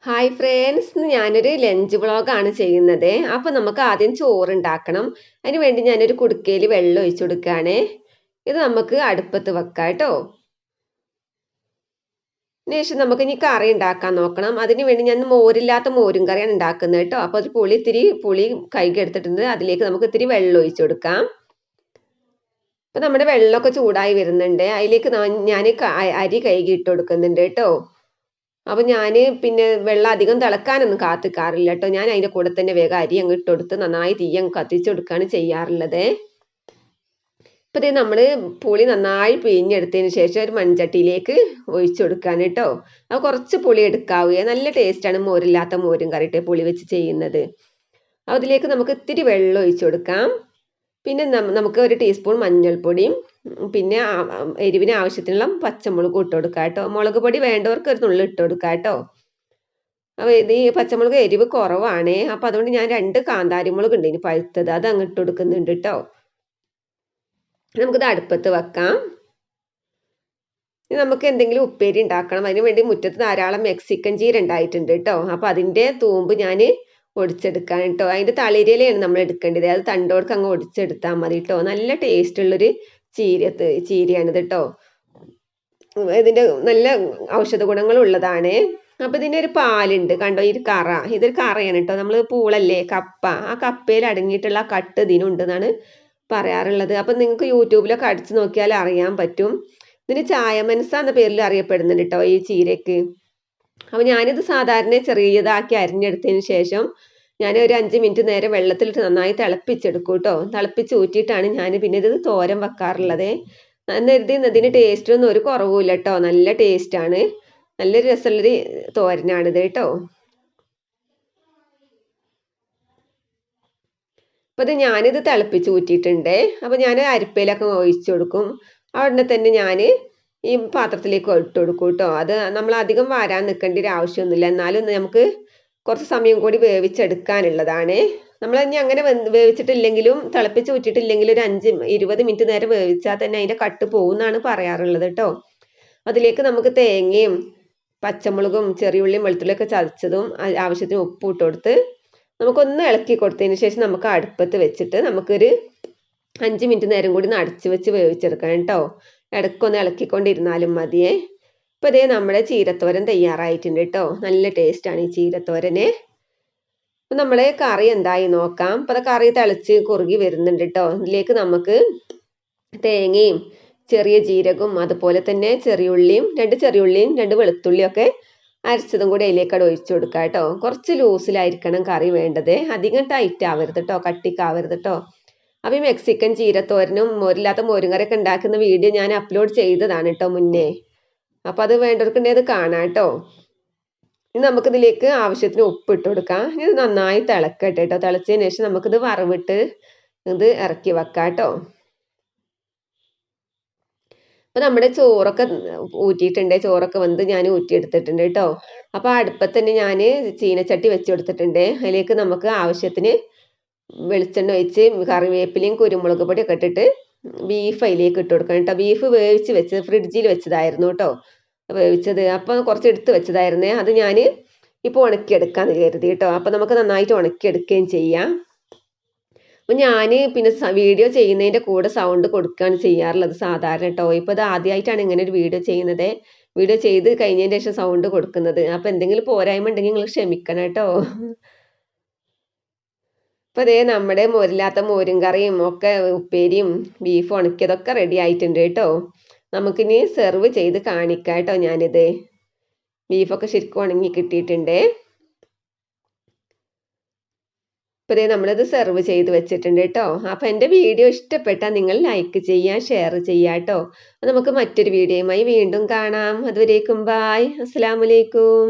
Hi friends, ഇന്ന് ഞാനൊരു lunch വ്ളോഗാണ് ചെയ്യുന്നത്. അപ്പോൾ നമുക്ക് ആദ്യം ചോറുണ്ടാക്കണം. അതിന് വേണ്ടി ഞാനൊരു കുടുക്കയിൽ വെള്ളം ഒഴിച്ചു കൊടുക്കുകയാണ്. ഇത് നമുക്ക് അടുപ്പത്ത് വെക്കാം കേട്ടോ. ശേഷം നമുക്ക് ഇനി കറി ഉണ്ടാക്കാൻ നോക്കണം. അതിന് വേണ്ടി ഞാൻ മോരില്ലാത്ത മോരും കറിയാണ് ഉണ്ടാക്കുന്നത് കേട്ടോ. അപ്പോൾ ഒരു ഇത്തിരി പുളി കൈകി എടുത്തിട്ടുണ്ട്. അതിലേക്ക് നമുക്ക് ഇത്തിരി വെള്ളം ഒഴിച്ചു കൊടുക്കാം. അപ്പോൾ നമ്മുടെ വെള്ളമൊക്കെ ചൂടായി വരുന്നുണ്ട്. അതിലേക്ക് ഞാൻ അരി കൈകി ഇട്ട് കൊടുക്കുന്നുണ്ട് കേട്ടോ. അപ്പോൾ ഞാൻ പിന്നെ വെള്ളം അധികം തിളക്കാനൊന്നും കാത്തിക്കാറില്ല കേട്ടോ. ഞാൻ അതിൻ്റെ കൂടെ തന്നെ വേഗം അരി അങ്ങ് ഇട്ട് കൊടുത്ത് നന്നായി തീ അങ്ങ് കത്തിച്ച് കൊടുക്കുകയാണ് ചെയ്യാറുള്ളത്. ഇപ്പോൾ ഇത് നമ്മൾ പുളി നന്നായി പിഴിഞ്ഞെടുത്തതിന് ശേഷം ഒരു മൺചട്ടിയിലേക്ക് ഒഴിച്ചു കൊടുക്കാൻ കേട്ടോ. അപ്പോൾ കുറച്ച് പുളി എടുക്കാവുക. നല്ല ടേസ്റ്റാണ് മോരില്ലാത്ത മോരും കറിയിട്ട് പുളി വെച്ച് ചെയ്യുന്നത്. അപ്പോൾ അതിലേക്ക് നമുക്ക് ഇത്തിരി വെള്ളം ഒഴിച്ചു കൊടുക്കാം. പിന്നെ നമുക്ക് ഒരു ടീസ്പൂൺ മഞ്ഞൾപ്പൊടിയും പിന്നെ എരിവിന് ആവശ്യത്തിനുള്ള പച്ചമുളക് ഇട്ട് കൊടുക്കുക കേട്ടോ. മുളക് പൊടി വേണ്ടവർക്ക് ഒരു നുള്ളി ഇട്ട് കൊടുക്കുക കേട്ടോ. അപ്പോൾ ഈ പച്ചമുളക് എരിവ് കുറവാണ്. അപ്പോൾ അതുകൊണ്ട് ഞാൻ 2 കാന്താരിമുളക് ഉണ്ട് ഇനി പഴുത്തത്, അത് അങ്ങ് ഇട്ട് കൊടുക്കുന്നുണ്ട് കേട്ടോ. നമുക്കിത് അടുപ്പത്ത് വെക്കാം. നമുക്ക് എന്തെങ്കിലും ഉപ്പേരി ഉണ്ടാക്കണം. അതിന് വേണ്ടി മുറ്റത്ത് ധാരാളം മെക്സിക്കൻ ചീര ഉണ്ടായിട്ടുണ്ട് കേട്ടോ. അപ്പോൾ അതിൻ്റെ തൂമ്പ് ഞാൻ ഒടിച്ചെടുക്കാൻ കേട്ടോ. അതിൻ്റെ തളിരിലയാണ് നമ്മൾ എടുക്കേണ്ടത്. അത് തണ്ടോടക്ക് അങ്ങ് ഒടിച്ചെടുത്താൽ മതി കേട്ടോ. നല്ല ടേസ്റ്റ് ഉള്ളൊരു ചീരയാണിത് കേട്ടോ. ഇതിൻ്റെ നല്ല ഔഷധ ഗുണങ്ങളുള്ളതാണ്. അപ്പോൾ ഇതിൻ്റെ ഒരു പാലുണ്ട് കണ്ടോ, ഈ കറ, ഇതൊരു കറയാണ് കേട്ടോ. നമ്മൾ പൂളല്ലേ, കപ്പ, ആ കപ്പയിൽ അടങ്ങിയിട്ടുള്ള കട്ട് ഇതിനുണ്ടെന്നാണ് പറയാറുള്ളത്. അപ്പം നിങ്ങൾക്ക് യൂട്യൂബിലൊക്കെ അടിച്ച് നോക്കിയാൽ അറിയാൻ പറ്റും. ഇതിന് ചായമനസ എന്ന പേരിൽ അറിയപ്പെടുന്നുണ്ട് കേട്ടോ ഈ ചീരയ്ക്ക്. അപ്പോൾ ഞാനിത് സാധാരണ ചെറിയതാക്കി അരിഞ്ഞെടുത്തതിന് ശേഷം ഞാൻ ഒരു 5 മിനിറ്റ് നേരം വെള്ളത്തിലിട്ട് നന്നായി തിളപ്പിച്ചെടുക്കും കേട്ടോ. തിളപ്പിച്ച് ഊറ്റിയിട്ടാണ് ഞാൻ പിന്നെ ഇത് തോരൻ വെക്കാറുള്ളത്. ഇതിന് ടേസ്റ്റൊന്നും ഒരു കുറവുമില്ല കേട്ടോ. നല്ല ടേസ്റ്റാണ്, നല്ലൊരു രസമുള്ളൊരു തോരനാണിത് കേട്ടോ. അപ്പോൾ ഞാനിത് തിളപ്പിച്ച് ഊറ്റിയിട്ടുണ്ട്. അപ്പോൾ ഞാൻ അരിപ്പയിലൊക്കെ ഒഴിച്ചു കൊടുക്കും. അവിടെ തന്നെ ഞാൻ ഈ പാത്രത്തിലേക്ക് ഇട്ട് കൊടുക്കും കേട്ടോ. അത് നമ്മൾ അധികം വാരാൻ നിൽക്കേണ്ട ഒരു ആവശ്യമൊന്നുമില്ല. എന്നാലും നമുക്ക് കുറച്ച് സമയം കൂടി വേവിച്ചെടുക്കാനുള്ളതാണ്. നമ്മൾ ഇനി അങ്ങനെ വേവിച്ചിട്ടില്ലെങ്കിലും തിളപ്പിച്ച് ഊറ്റിയിട്ടില്ലെങ്കിലും ഒരു 5-20 മിനിറ്റ് നേരം വേവിച്ചാൽ തന്നെ അതിൻ്റെ കട്ട് പോകുമെന്നാണ് പറയാറുള്ളത് കേട്ടോ. അതിലേക്ക് നമുക്ക് തേങ്ങയും പച്ചമുളകും ചെറിയുള്ളിയും വെളുത്തുള്ളിയൊക്കെ ചതച്ചതും ആവശ്യത്തിന് ഉപ്പ് ഇട്ട് കൊടുത്ത് നമുക്കൊന്ന് ഇളക്കി കൊടുത്തതിന് ശേഷം നമുക്ക് അടുപ്പത്ത് വെച്ചിട്ട് നമുക്കൊരു 5 മിനിറ്റ് നേരം കൂടി അടച്ച് വെച്ച് വേവിച്ചെടുക്കണം കേട്ടോ. ഇടയ്ക്കൊന്ന് ഇളക്കിക്കൊണ്ടിരുന്നാലും മതിയേ. ഇപ്പോൾ ഇതേ നമ്മുടെ ചീരത്തോരൻ തയ്യാറായിട്ടുണ്ട് കേട്ടോ. നല്ല ടേസ്റ്റാണ് ഈ ചീരത്തോരന്. അപ്പം നമ്മൾ കറി എന്തായി നോക്കാം. അപ്പോൾ അത് കറി തിളച്ച് കുറുകി വരുന്നുണ്ട് കേട്ടോ. ഇതിലേക്ക് നമുക്ക് തേങ്ങയും ചെറിയ ജീരകവും അതുപോലെ തന്നെ ചെറിയുള്ളിയും 2 ചെറിയുള്ളിയും 2 വെളുത്തുള്ളിയും ഒക്കെ അരച്ചതും കൂടി അതിലേക്കടെ ഒഴിച്ചു കൊടുക്കുക കേട്ടോ. കുറച്ച് ലൂസിലായിരിക്കണം കറി വേണ്ടത്, അധികം ടൈറ്റ് ആവരുത് കേട്ടോ, കട്ടിക്കാവരുത് കേട്ടോ. അപ്പോൾ ഈ മെക്സിക്കൻ ചീരത്തോരനും മോരില്ലാത്ത മോരും കറിയൊക്കെ ഉണ്ടാക്കുന്ന വീഡിയോ ഞാൻ അപ്ലോഡ് ചെയ്തതാണ് കേട്ടോ മുന്നേ. അപ്പോൾ അത് വേണ്ടവർക്കുണ്ടെങ്കിൽ അത് കാണാം കേട്ടോ. ഇനി നമുക്കിതിലേക്ക് ആവശ്യത്തിന് ഉപ്പ് ഇട്ട് കൊടുക്കാം. ഇത് നന്നായി തിളക്കട്ടെ കേട്ടോ. തിളച്ചതിന് ശേഷം നമുക്കിത് വറവിട്ട് ഇത് ഇറക്കി വെക്കാം കേട്ടോ. അപ്പോൾ നമ്മുടെ ചോറൊക്കെ ഊറ്റിയിട്ടുണ്ട്. ചോറൊക്കെ വന്ന് ഞാൻ ഊറ്റിയെടുത്തിട്ടുണ്ട് കേട്ടോ. അപ്പോൾ അടുപ്പത്ത് തന്നെ ഞാൻ ചീനച്ചട്ടി വെച്ച് കൊടുത്തിട്ടുണ്ട്. അതിലേക്ക് നമുക്ക് ആവശ്യത്തിന് വെളിച്ചെണ്ണ ഒഴിച്ച് കറിവേപ്പിലയും കുരുമുളക് പൊടിയൊക്കെ ഇട്ടിട്ട് ബീഫ് അതിലേക്ക് ഇട്ട് കൊടുക്കണം കേട്ടോ. ബീഫ് വേവിച്ച് വെച്ച് ഫ്രിഡ്ജിൽ വെച്ചതായിരുന്നു കേട്ടോ, വേവിച്ചത്. അപ്പോൾ കുറച്ച് എടുത്ത് വെച്ചതായിരുന്നേ. അത് ഞാൻ ഇപ്പോൾ ഉണക്കിയെടുക്കാമെന്ന് കരുതി കേട്ടോ. അപ്പോൾ നമുക്ക് നന്നായിട്ട് ഉണക്കിയെടുക്കുകയും ചെയ്യാം. അപ്പം ഞാൻ പിന്നെ വീഡിയോ ചെയ്യുന്നതിൻ്റെ കൂടെ സൗണ്ട് കൊടുക്കുകയാണ് ചെയ്യാറുള്ളത് സാധാരണ കേട്ടോ. ഇപ്പോൾ ഇത് ആദ്യമായിട്ടാണ് ഇങ്ങനെ ഒരു വീഡിയോ ചെയ്യുന്നത്. വീഡിയോ ചെയ്ത് കഴിഞ്ഞതിന് ശേഷം സൗണ്ട് കൊടുക്കുന്നത്. അപ്പോൾ എന്തെങ്കിലും പോരായ്മ ഉണ്ടെങ്കിൽ നിങ്ങൾ ക്ഷമിക്കണം കേട്ടോ. അപ്പോൾ അതേ നമ്മുടെ മോരില്ലാത്ത മോരും കറിയും ഒക്കെ ഉപ്പേരിയും ബീഫ് ഉണക്കിയതൊക്കെ റെഡി ആയിട്ടുണ്ട് കേട്ടോ. നമുക്കിനി സെർവ് ചെയ്ത് കാണിക്കാം കേട്ടോ. ഞാനിത് ബീഫൊക്കെ ശരിക്കും ഉണങ്ങി കിട്ടിയിട്ടുണ്ട്. ഇപ്പോൾ ഇതേ നമ്മളിത് സെർവ് ചെയ്ത് വെച്ചിട്ടുണ്ട് കേട്ടോ. അപ്പോൾ എൻ്റെ വീഡിയോ ഇഷ്ടപ്പെട്ടാൽ നിങ്ങൾ ലൈക്ക് ചെയ്യുക, ഷെയർ ചെയ്യുക കേട്ടോ. നമുക്ക് മറ്റൊരു വീഡിയോയുമായി വീണ്ടും കാണാം. അതുവരേക്കും ബായ്, അസ്സലാമു അലൈക്കും.